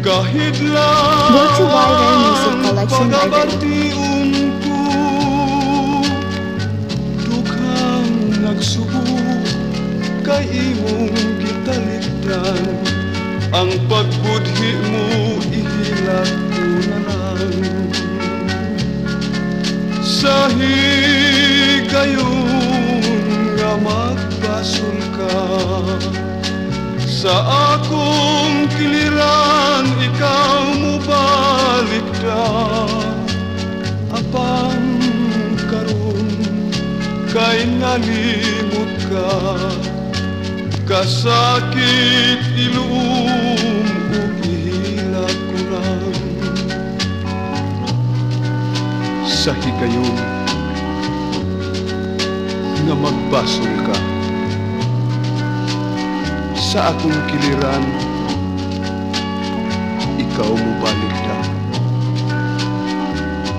Kahit Go to Wider Music Collection Library. ko, dukhang nagsubo, kay imong gitalikdan. Ang pagbudhi mo ihilat ko na lang. Sa higayon nga magbasol ka, sa akong kiliran ikaw mo balikda. Apang karon kay nalimot ka, kasakit ilum ug ihilak ko lang. Sa higayon nga magbasol ka, sa akong kiliran ikaw mo balikda.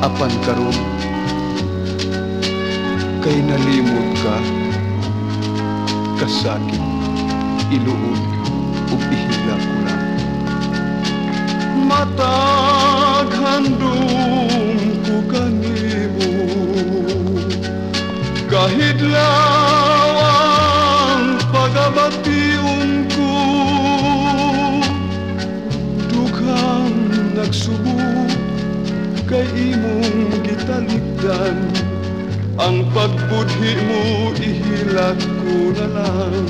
Apan karon kay nalimot ka, kasakit iluod ug ihilak ko lang. Matag handom ko kanimo, kahit lawang pagabation ko, dughang nagsubo, kay imong gitalikdan. Ang pagbudhi mo ihilat ko na lang.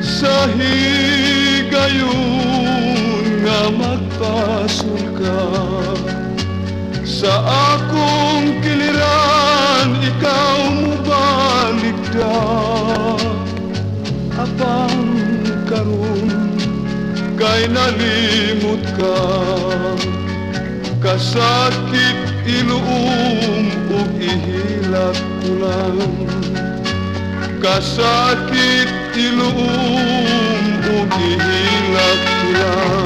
Sa higayon nga magpasol ka, sa akong kiliran ikaw mo balikda. Apang karon kay nalimot ka, kasakit iluum ug ihilak ko lang. Kasakit iluum ug ihilak ko lang.